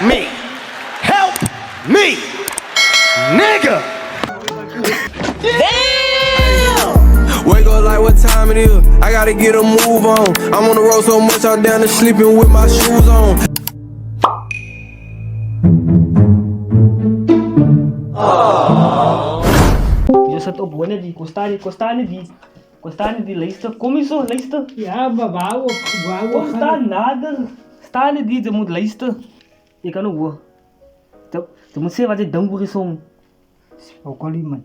me. Help me. Nigga. Wake up like what time it is. I gotta get a move on. I'm on the road so much I'm down to sleeping with my shoes on. Je zit op wanneer die Kostani die luister. Kom je zo, luister. Ja, maar wauw, Kom, sta nader. Sta niet die, je moet luisteren. Je kan ook hoor. Je moet zeggen wat je denkt voor je song. Ook al iemand.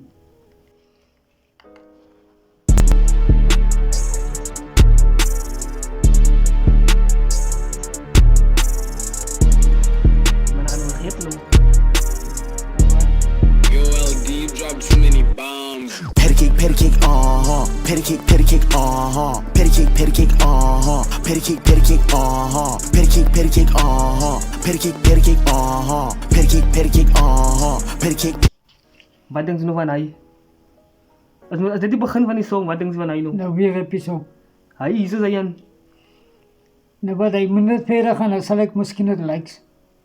Maar dan gaan we vergeten. Yo, LD, you dropped too many bombs. Petty cake, petty cake, petty cake, petty cake, petty cake, petty cake, petty cake, petty cake, petty cake, petty cake, petty cake, petty cake, petty cake, petty cake. Wat denkt u nog van hij? Als dit het begin van die song, wat denkt u van hij nog? Nou weer heb je zo. Hij is zo zijn. Nou wat, ik moet net verder gaan, dan zal ik misschien het likes.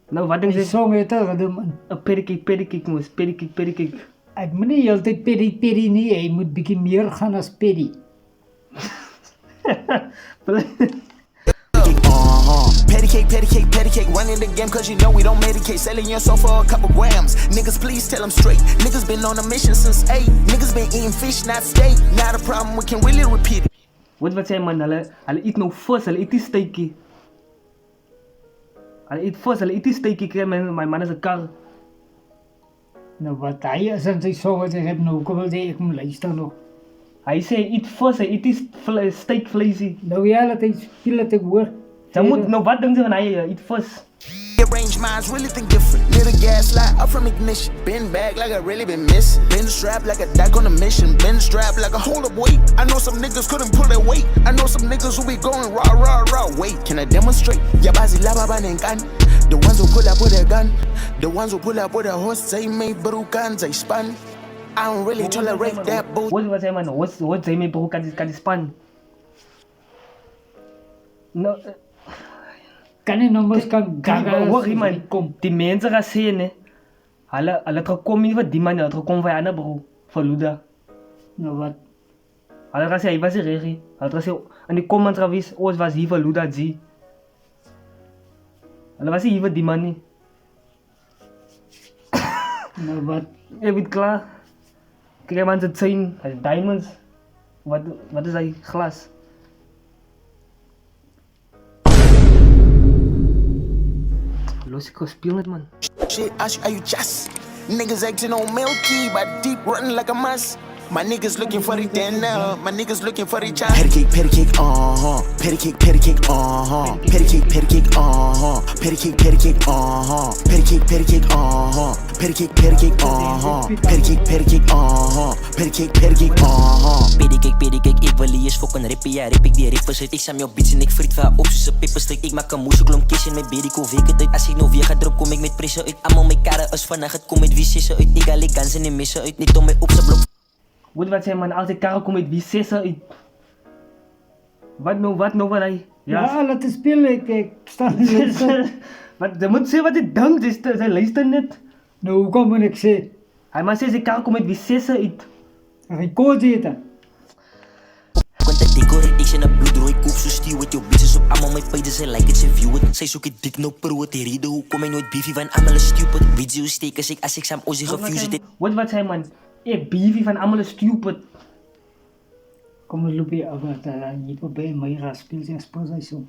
Nou wat denkt Die u? song heeft er gedaan. Een pedicake moes, pedicake. Ik moet niet altijd peri nie, hij moet bietjie meer gaan als peri. Petty cake, running the game cause you know we don't medicate. Selling your soul for a couple grams. Niggas, please tell them straight. Niggas been on a mission since 8. Niggas been eating fish, not steak. Not a problem, we can really repeat it. Wat zei man, hulle eet nou vis, hulle eet die steakie. Hulle eet vis, hulle eet die steakie, kry my man is 'n kar. Nou wat, hij is aan zijn song wat ik heb nou, kom wel zeggen, ik moet luisteren nog. Hy sê hy eet vis, hy eet die steakvleisie. Nou ja, dat hij speel dat ik hoor. Dan moet, nou wat dink jy van hy eet vis? Arrange minds really think different. Near the gas light up from ignition. Been back like I really been missing. Been strapped like a doc on a mission. Been strapped like a hold up weight. I know some niggas couldn't pull their weight. I know some niggas who be going raw. Wait, can I demonstrate? Yabazi laba gun. The ones who pull up with a gun. The ones who pull up with a horse. Say me brukan, they span. I don't really tolerate that bull. Wat sê man, wat sê my bro kan die span? Nou, Kan je nog eens kan hoor man, die mense gaan sê ne. Hulle het gekom nie vir die man, hulle het gekom vir 'n ander bro, vir Luda. Nou wat, Hulle gaan sê hy was die regie. Hulle het gesê in die comments gewys, ons was hier vir Luda G. Hulle was nie hier vir die man nie. nou wat. Jy weet klaar. Kijk man, het zijn diamonds. Wat is hy? Glas. Los ik speel net man. Shit, are you just? Niggas acting on milky, but deep running like a must. My niggas looking for the dinner. My niggas looking for the child. Petty cake, petty cake, petty cake, petty cake, petty cake, petty cake, petty cake, petty cake, petty cake, petty cake, petty cake, petty cake, petty cake, petty cake, petty cake, petty cake, Petty cake, ik wil hier eens fokken rippen, ja rip ik die rippers uit. Ik sam jou beats en ik friet waar op soos 'n pepperstreek. Ik maak 'n moesje klomp kies in my bediko weke tyd. As ek nou weer gedrop kom ek met presse uit. Almal my karre is vandag het kom met wie sesse uit. Ik al guns en die messe uit, net om my op se blok. Wat sê man, als ik karre kom met wie sesse uit. Wat nou van hy? Ja, laat het spelen, ik sta niet. Wat, jy moet sê wat hy dink, hy luister net. Nou, hoe kom ik zeggen? Hy maar sê sy karre kom met wie sesse uit. Hij koos eten. Want de decoration en 'n bloedrooi koop so stuur met jou bitches op almal my pages en like it se view it. Sy soek dik nou pro het die rede hoe kom hy nooit beefy van almal is stupid. Video steek as ek sam Ozzy gefuse het. Wat sê man? Ek beefy van almal is stupid. Kom eens lopen, wat niet op bij mij gaat spelen zijn spelen zo.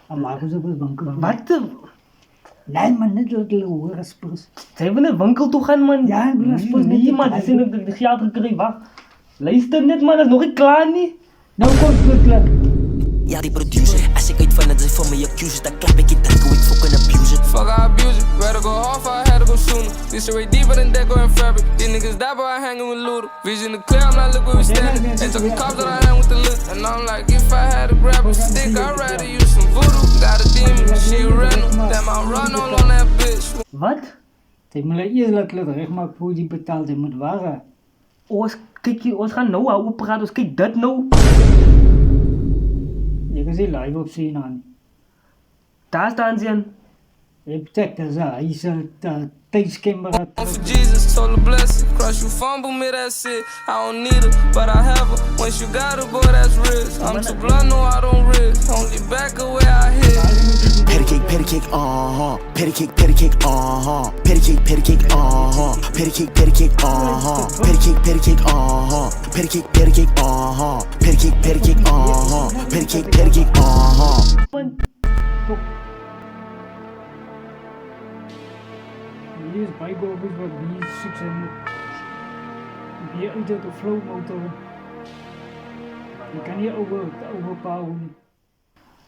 En maken ze wel winkel. Wat? Nee man, net dat hulle hoor spelen. Sy wil 'n winkel toe gaan man. Ja, ek wil na speel net Nee te man, kry. dis nie die geld gekry, wag. Luister net man, is nog nie klaar nie. Nou komt het klaar. Ja die producer, as ek uit van dit sy vir my accuse, dan klap ek die druk hoe ek fucking abuse it. Fuck, I abuse it. Rather go hard, I had to go sooner. This shit way deeper than Deco and fabric. These niggas die, but I hanging with Luda. Vision the clear, I'm not looking where we standing. And took the cops that I hang with the look. And I'm like, if I had to grab a stick, I'd rather use some voodoo. Got a demon, she a rental. Damn, I run all on that bitch. Wat? Hij moet eerst laten recht maken voor die betaalt, hij moet waren. Ons gaan nou hou praat, ons kyk dit nou. Je kan zien live op zien aan. Daar staan ze. Je betekent dat hij is tijdskimmer. For Jesus, told a blessing. Crush you, fumble me, that's it. I don't need her, but I have her. Once you got her, boy, that's risk. I'm too blunt, no, I don't risk. Only back away I hit. Petty cake, petty cake, petty cake, petty cake, petty cake, petty cake, petty cake, petty cake, petty cake, petty cake, petty cake, petty cake, Hier is bijbouwers wat die succes weer uit de flow motor. Je kan hier overbouwen.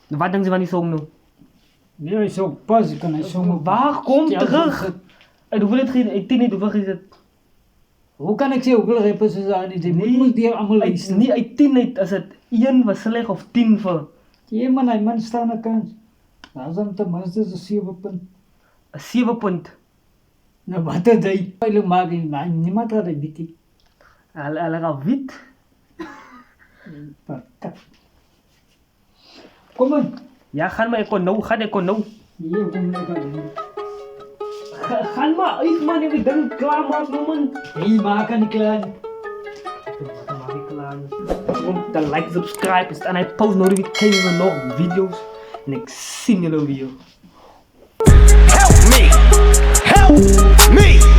Wat denken ze van die song nu? Weer is ook pas, ik kan hij zo. Waar komt terug? En hoeveel het geen, ik denk niet hoeveel is het? Hoe kan ik ze ook wel rappen ze zijn? Die moet die allemaal lezen. Niet uit 10 niet, als het 1 was slecht of 10 voor. Ja man, hij man staan aan kant. Dat is dan tenminste een 7 punt. Een 7 punt. Nou wat dat hij? Hij maakt niet, maar niemand had het dit. Hij gaat wit. Kom maar. Ja, ga maar, ik kon nou, Hier kom lekker. Ga maar uit man, ik ben klaar man. Hé, maak aan die klaar. Dan like, subscribe en hij post notifications nog video's. En ik zie jullie weer. Help me! Help me!